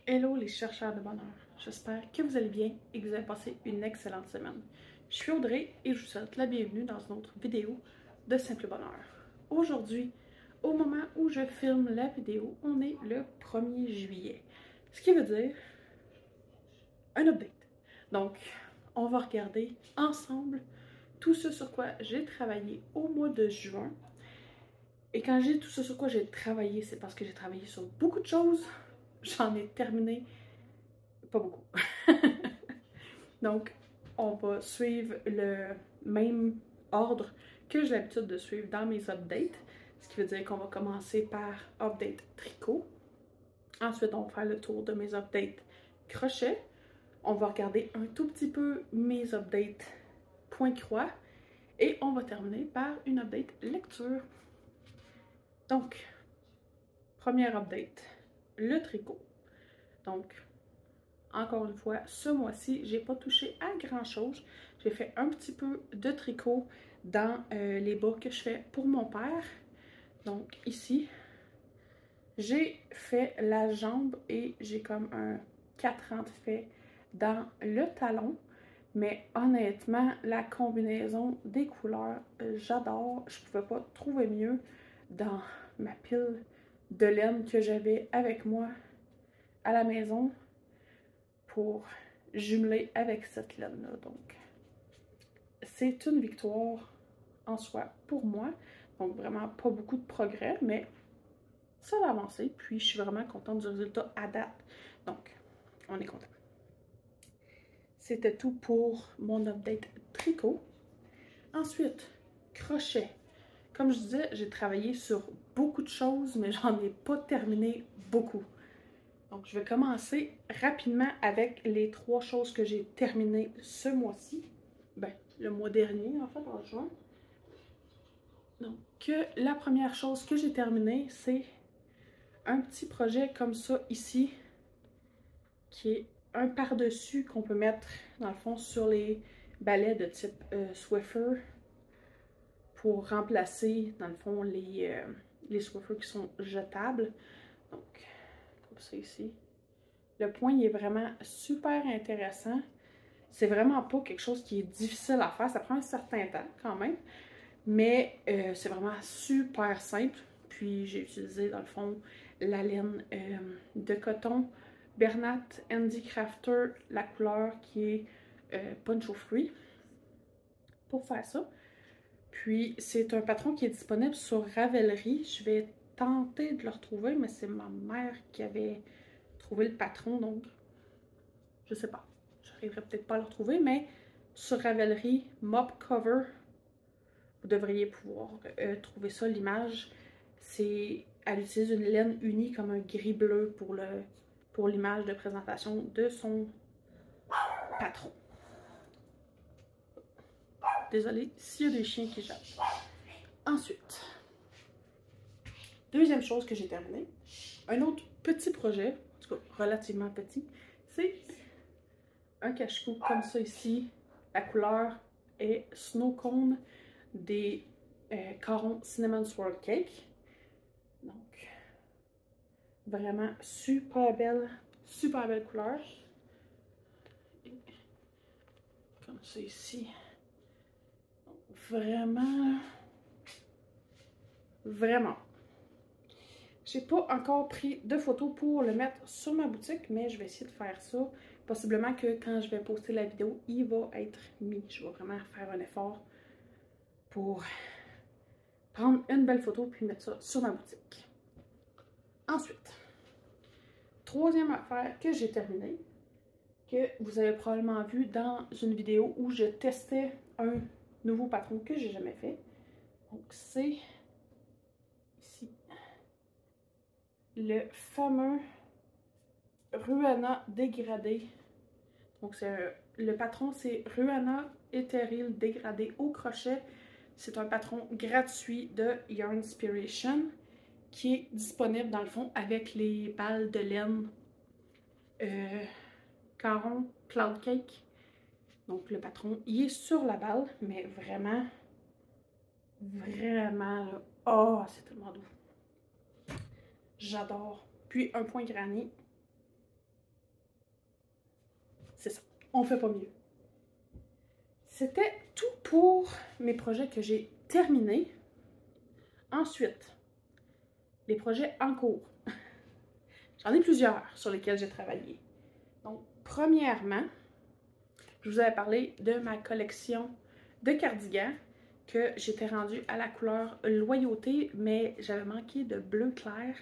Hello les chercheurs de bonheur, j'espère que vous allez bien et que vous avez passé une excellente semaine. Je suis Audrey et je vous souhaite la bienvenue dans une autre vidéo de Simple Bonheur. Aujourd'hui, au moment où je filme la vidéo, on est le 1er juillet, ce qui veut dire un update. Donc, on va regarder ensemble tout ce sur quoi j'ai travaillé au mois de juin. Et quand j'ai tout ce sur quoi j'ai travaillé, c'est parce que j'ai travaillé sur beaucoup de choses. J'en ai terminé pas beaucoup. Donc, on va suivre le même ordre que j'ai l'habitude de suivre dans mes updates. Ce qui veut dire qu'on va commencer par update tricot. Ensuite, on va faire le tour de mes updates crochet. On va regarder un tout petit peu mes updates point-croix. Et on va terminer par une update lecture. Donc, première update, le tricot. Donc, encore une fois, ce mois-ci, j'ai pas touché à grand-chose. J'ai fait un petit peu de tricot dans les bas que je fais pour mon père. Donc ici, j'ai fait la jambe et j'ai comme un 4 ans de fait dans le talon. Mais honnêtement, la combinaison des couleurs, j'adore. Je pouvais pas trouver mieux dans ma pile de laine que j'avais avec moi à la maison pour jumeler avec cette laine-là. Donc, c'est une victoire en soi pour moi. Donc, vraiment pas beaucoup de progrès, mais ça a avancé. Puis, je suis vraiment contente du résultat à date. Donc, on est content. C'était tout pour mon update tricot. Ensuite, crochet. Comme je disais, j'ai travaillé sur beaucoup de choses, mais j'en ai pas terminé beaucoup. Donc, je vais commencer rapidement avec les 3 choses que j'ai terminées ce mois-ci. Ben, le mois dernier, en fait, en juin. Donc, la première chose que j'ai terminée, c'est un petit projet comme ça ici, qui est un par-dessus qu'on peut mettre, dans le fond, sur les balais de type Swiffer pour remplacer, dans le fond, les Swiffer qui sont jetables. Donc, comme ça ici. Le point, il est vraiment super intéressant. C'est vraiment pas quelque chose qui est difficile à faire. Ça prend un certain temps quand même. Mais c'est vraiment super simple. Puis j'ai utilisé dans le fond la laine de coton Bernat Handy Crafter, la couleur qui est Punch aux fruits pour faire ça. Puis c'est un patron qui est disponible sur Ravelry. Je vais tenter de le retrouver, mais c'est ma mère qui avait trouvé le patron, donc je sais pas. J'arriverai peut-être pas à le retrouver, mais sur Ravelry, Mop Cover, vous devriez pouvoir trouver ça, l'image. Elle utilise une laine unie comme un gris-bleu pour l'image de présentation de son patron. Désolée s'il y a des chiens qui jappent. Ensuite, deuxième chose que j'ai terminée, un autre petit projet, en tout cas relativement petit, c'est un cache-cou comme ça ici. La couleur est Snow Cone des Caron Cinnamon Swirl Cake. Donc, vraiment super belle couleur. Et comme ça ici. Donc, vraiment. J'ai pas encore pris de photos pour le mettre sur ma boutique, mais je vais essayer de faire ça. Possiblement que quand je vais poster la vidéo, il va être mis. Je vais vraiment faire un effort pour prendre une belle photo puis mettre ça sur ma boutique. Ensuite, troisième affaire que j'ai terminée, que vous avez probablement vu dans une vidéo où je testais un nouveau patron que j'ai jamais fait. Donc, c'est ici le fameux Ruana dégradé. Donc, le patron, c'est Ruana Ethereal dégradé au crochet. C'est un patron gratuit de Yarnspiration qui est disponible dans le fond avec les balles de laine Caron Cloud Cake. Donc, le patron, il est sur la balle, mais vraiment, là, oh, c'est tellement doux. J'adore. Puis, un point grané. on fait pas mieux. C'était tout pour mes projets que j'ai terminés. Ensuite, les projets en cours. J'en ai plusieurs sur lesquels j'ai travaillé. Donc, premièrement, je vous avais parlé de ma collection de cardigans que j'étais rendue à la couleur Loyauté, mais j'avais manqué de bleu clair.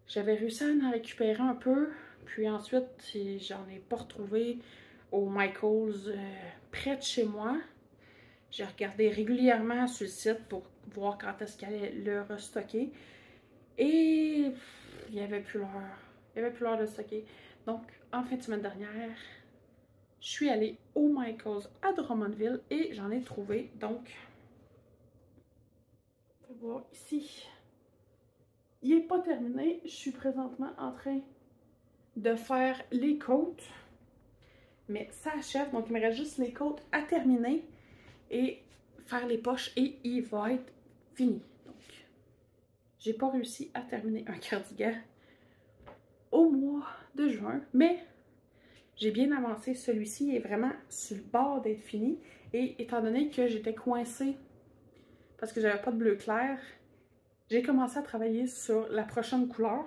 J'avais réussi à en récupérer un peu, puis ensuite, j'en ai pas retrouvé au Michaels près de chez moi. J'ai regardé régulièrement sur le site pour voir quand est-ce qu'elle allait le restocker. Et il n'y avait plus l'heure de stocker. Donc, en fin de semaine dernière, je suis allée au Michaels à Drummondville et j'en ai trouvé. Donc, on va voir ici. Il n'est pas terminé. Je suis présentement en train de faire les côtes. Mais ça achève. Donc, il me reste juste les côtes à terminer et faire les poches et il va être fini. Donc, j'ai pas réussi à terminer un cardigan au mois de juin, mais j'ai bien avancé. Celui-ci est vraiment sur le bord d'être fini. Et étant donné que j'étais coincée parce que j'avais pas de bleu clair, j'ai commencé à travailler sur la prochaine couleur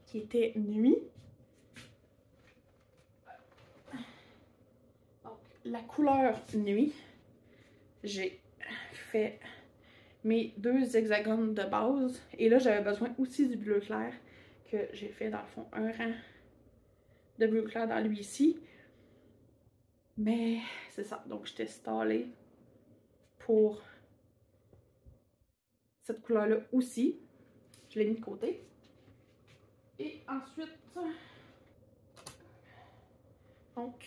qui était nuit. Donc, la couleur nuit, j'ai fait mes 2 hexagones de base. Et là, j'avais besoin aussi du bleu clair que j'ai fait dans le fond un rang de bleu clair dans lui ici. Mais c'est ça. Donc, j'étais stallée pour cette couleur-là aussi. Je l'ai mis de côté. Et ensuite, donc,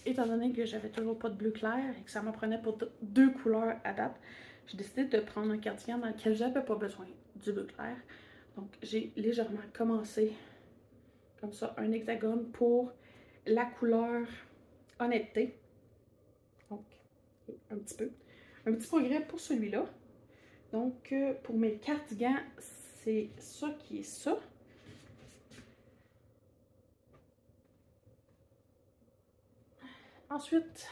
étant donné que j'avais toujours pas de bleu clair et que ça m'en prenait pour 2 couleurs à date, j'ai décidé de prendre un cardigan dans lequel j'avais pas besoin du bleu clair. Donc, j'ai légèrement commencé comme ça, un hexagone pour la couleur Honnêteté. Donc, un petit peu. Un petit progrès pour celui-là. Donc, pour mes cardigans, c'est ça qui est ça. Ensuite,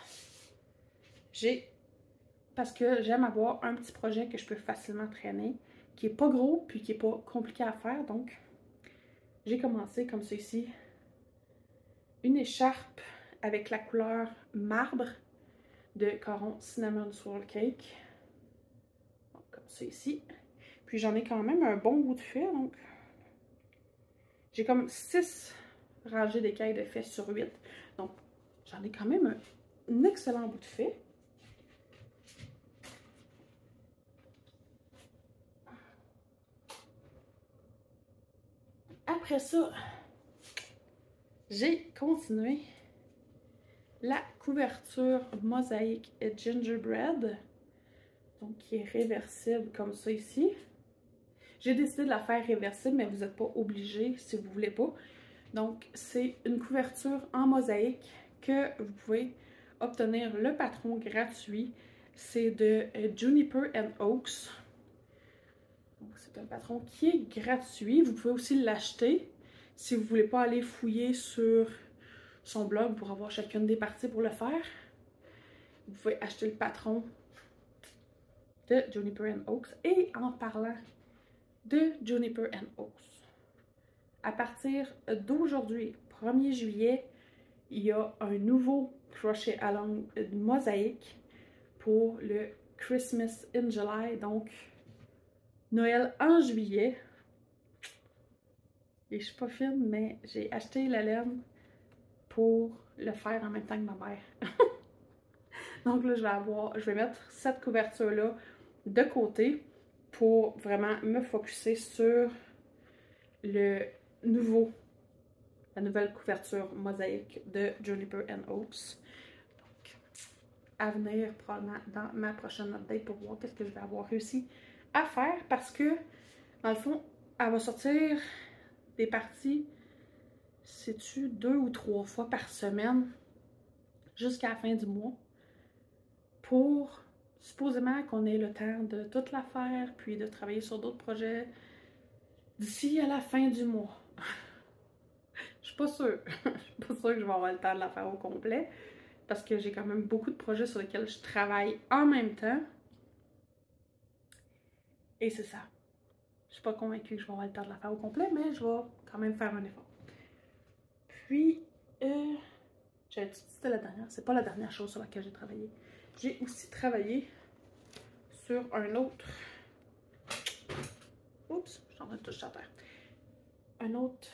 parce que j'aime avoir un petit projet que je peux facilement traîner, qui est pas gros, puis qui est pas compliqué à faire. Donc, j'ai commencé comme ceci. Une écharpe avec la couleur marbre de Caron Cinnamon Swirl Cake. Donc, comme ça ici. Puis j'en ai quand même un bon bout de fait. Donc, j'ai comme 6 rangées d'écailles de fait sur 8. Donc, j'en ai quand même un excellent bout de fait. Après ça, j'ai continué la couverture mosaïque gingerbread, donc qui est réversible comme ça ici. J'ai décidé de la faire réversible, mais vous n'êtes pas obligé si vous ne voulez pas. Donc, c'est une couverture en mosaïque que vous pouvez obtenir le patron gratuit. C'est de Juniper and Oaks. C'est un patron qui est gratuit. Vous pouvez aussi l'acheter si vous ne voulez pas aller fouiller sur son blog pour avoir chacune des parties pour le faire. Vous pouvez acheter le patron de Juniper and Oaks. Et en parlant de Juniper and Oaks, à partir d'aujourd'hui, 1er juillet, il y a un nouveau crochet along mosaïque pour le Christmas in July, donc Noël en juillet. Et je suis pas fine, mais j'ai acheté la laine pour le faire en même temps que ma mère. Donc là, je vais mettre cette couverture-là de côté pour vraiment me focusser sur la nouvelle couverture mosaïque de Juniper and Oaks. Donc, à venir probablement dans ma prochaine update pour voir qu'est-ce que je vais avoir réussi à faire parce que, dans le fond, elle va sortir des parties, sais-tu, 2 ou 3 fois par semaine jusqu'à la fin du mois pour supposément qu'on ait le temps de toute la faire puis de travailler sur d'autres projets d'ici à la fin du mois. Je suis pas sûre. Je suis pas sûre que je vais avoir le temps de la faire au complet. Parce que j'ai quand même beaucoup de projets sur lesquels je travaille en même temps. Et c'est ça. Je suis pas convaincue que je vais avoir le temps de la faire au complet, mais je vais quand même faire un effort. Puis, j'avais dit que c'était la dernière. C'est pas la dernière chose sur laquelle j'ai travaillé. J'ai aussi travaillé sur un autre... Oups, je suis en train de toucher à terre. Un autre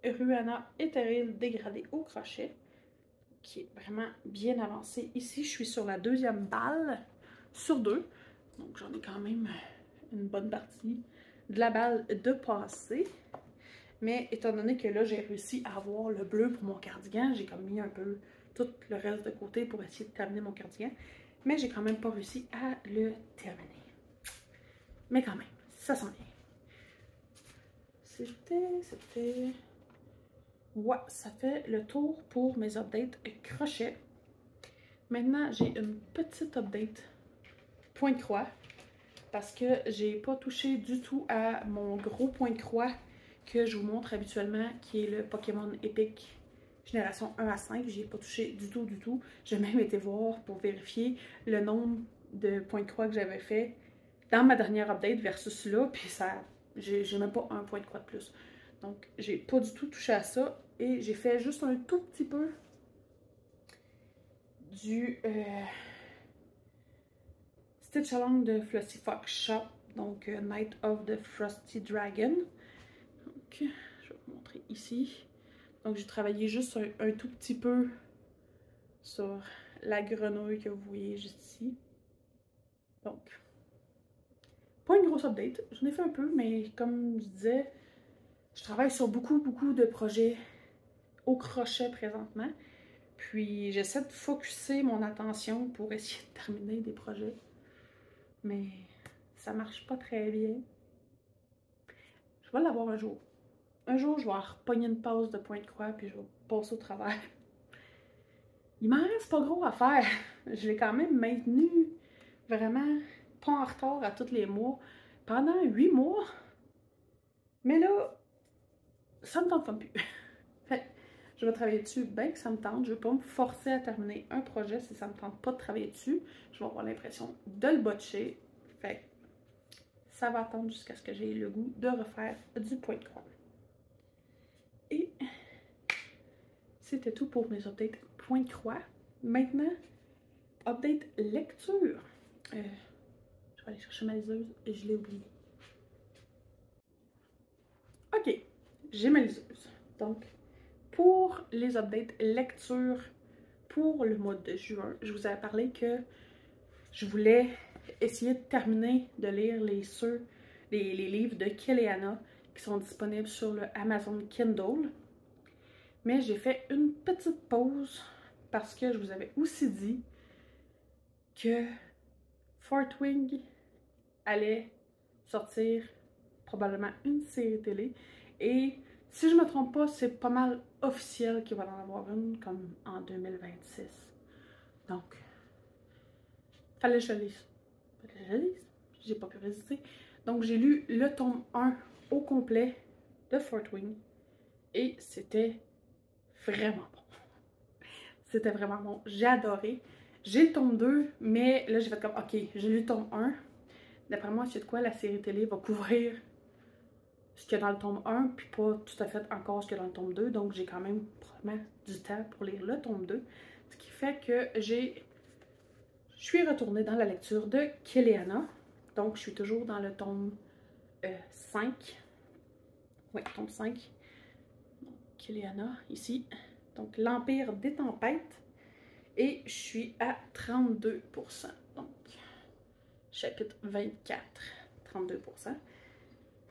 Ruana Ethereal dégradé au crochet, qui est vraiment bien avancé. Ici, je suis sur la deuxième balle sur 2. Donc, j'en ai quand même une bonne partie de la balle de passer. Mais étant donné que là, j'ai réussi à avoir le bleu pour mon cardigan, j'ai comme mis un peu tout le reste de côté pour essayer de terminer mon cardigan. Mais j'ai quand même pas réussi à le terminer. Mais quand même, ça s'en vient. C'était... Ouais, ça fait le tour pour mes updates crochet. Maintenant, j'ai une petite update point de croix parce que j'ai pas touché du tout à mon gros point de croix que je vous montre habituellement, qui est le Pokémon Epic génération 1 à 5. J'y ai pas touché du tout, du tout. J'ai même été voir pour vérifier le nombre de points de croix que j'avais fait dans ma dernière update versus là, puis ça, j'ai même pas un point de croix de plus. Donc, j'ai pas du tout touché à ça. Et j'ai fait juste un tout petit peu du Stitch Along de Flossy Fox Shop. Donc, Night of the Frosty Dragon. Donc, je vais vous montrer ici. Donc, j'ai travaillé juste un tout petit peu sur la grenouille que vous voyez juste ici. Donc, pas une grosse update. J'en ai fait un peu, mais comme je disais, je travaille sur beaucoup de projets au crochet présentement. Puis j'essaie de focusser mon attention pour essayer de terminer des projets. Mais ça marche pas très bien. Je vais l'avoir un jour. Un jour, je vais repogner une pause de point de croix, puis je vais passer au travers. Il m'en reste pas gros à faire. Je l'ai quand même maintenu vraiment pas en retard à tous les mois pendant 8 mois. Mais là, ça me tente pas plus. Fait, je vais travailler dessus bien que ça me tente. Je ne vais pas me forcer à terminer un projet si ça ne me tente pas de travailler dessus. Je vais avoir l'impression de le botcher. Fait ça va attendre jusqu'à ce que j'ai le goût de refaire du point de croix. Et c'était tout pour mes updates point de croix. Maintenant, update lecture. Je vais aller chercher ma liseuse et je l'ai oublié. Ok, j'ai ma liseuse. Donc, pour les updates lecture pour le mois de juin, je vous avais parlé que je voulais essayer de terminer de lire les livres de Keleana qui sont disponibles sur le Amazon Kindle. Mais j'ai fait une petite pause parce que je vous avais aussi dit que Fort Wing allait sortir probablement une série télé. Et si je me trompe pas, c'est pas mal officiel qu'il va en avoir une comme en 2026. Donc, fallait que je le lise. Fallait que je le lise. J'ai pas pu résister. Donc, j'ai lu le tome 1 au complet de Fort Wing. Et c'était vraiment bon. C'était vraiment bon. J'ai adoré. J'ai le tome 2, mais là, j'ai fait comme, ok, j'ai lu le tome 1. D'après moi, c'est de quoi la série télé va couvrir ce qu'il y a dans le tome 1, puis pas tout à fait encore ce qu'il y a dans le tome 2. Donc, j'ai quand même probablement du temps pour lire le tome 2. Ce qui fait que je suis retournée dans la lecture de Keleana. Donc, je suis toujours dans le tome 5. Oui, tome 5. Keleana, ici. Donc, l'Empire des Tempêtes. Et je suis à 32%. Donc, chapitre 24, 32%.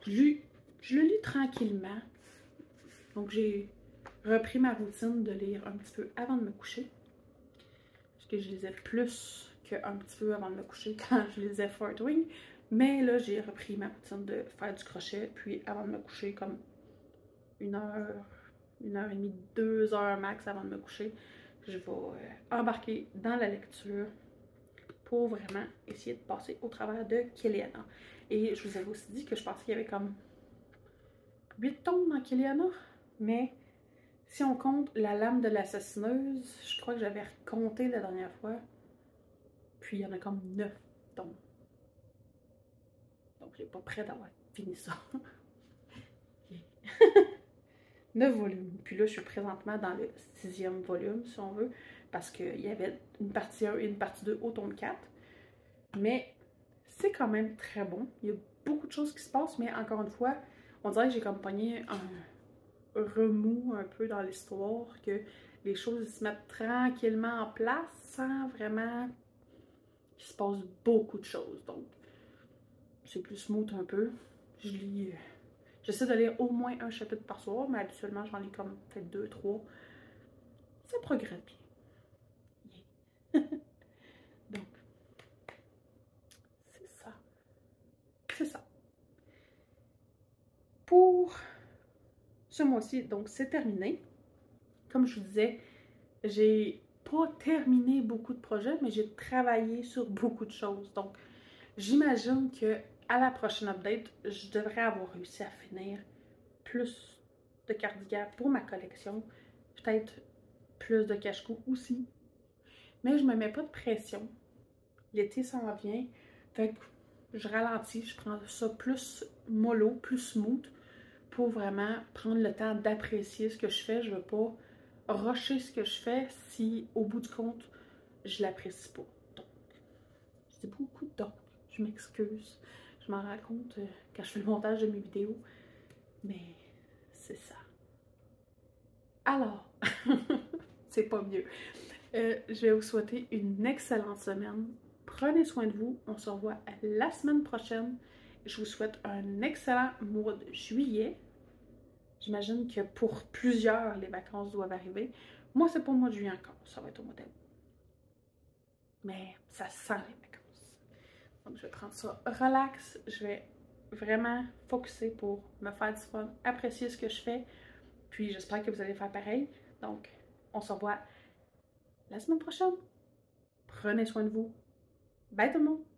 Je le lis tranquillement. Donc, j'ai repris ma routine de lire un petit peu avant de me coucher. Parce que je lisais plus qu'un petit peu avant de me coucher quand je lisais Fort Wing. Mais là, j'ai repris ma routine de faire du crochet. Puis, avant de me coucher, comme 1 heure, 1h30, 2 heures max avant de me coucher, je vais embarquer dans la lecture pour vraiment essayer de passer au travers de Keleana. Et je vous avais aussi dit que je pensais qu'il y avait comme 8 tomes dans Keleana, mais Si on compte la lame de l'assassineuse, je crois que j'avais compté la dernière fois. Puis il y en a comme 9 tomes. Donc j'ai pas près d'avoir fini ça. 9 volumes. Puis là, je suis présentement dans le 6e volume, si on veut, parce qu'il y avait une partie 1 et une partie 2 au tome 4. Mais c'est quand même très bon. Il y a beaucoup de choses qui se passent, mais encore une fois, on dirait que j'ai comme pogné un remous un peu dans l'histoire, que les choses se mettent tranquillement en place sans vraiment qu'il se passe beaucoup de choses. Donc, c'est plus smooth un peu. Je lis... J'essaie de lire au moins un chapitre par soir, mais habituellement, j'en lis comme peut-être 2, 3. Ça progresse bien. Donc, c'est ça. C'est ça. Pour ce mois-ci, donc c'est terminé. Comme je vous disais, j'ai pas terminé beaucoup de projets, mais j'ai travaillé sur beaucoup de choses. Donc, j'imagine que à la prochaine update, je devrais avoir réussi à finir plus de cardigans pour ma collection. Peut-être plus de cache-cou aussi. Mais je me mets pas de pression. L'été s'en vient. Fait que je ralentis, je prends ça plus mollo, plus smooth pour vraiment prendre le temps d'apprécier ce que je fais. Je veux pas rusher ce que je fais si au bout du compte, je l'apprécie pas. Donc, c'est beaucoup de donc. Je m'excuse. Je m'en rends compte quand je fais le montage de mes vidéos. Mais c'est ça. Alors, c'est pas mieux. Je vais vous souhaiter une excellente semaine. Prenez soin de vous. On se revoit la semaine prochaine. Je vous souhaite un excellent mois de juillet. J'imagine que pour plusieurs, les vacances doivent arriver. Moi, c'est pas le mois de juillet encore. Ça va être au mois d'août. Mais ça sent les vacances. Donc, je vais prendre ça relax. Je vais vraiment focuser pour me faire du fun, apprécier ce que je fais. Puis, j'espère que vous allez faire pareil. Donc, on se revoit la semaine prochaine. Prenez soin de vous. Bye tout le monde!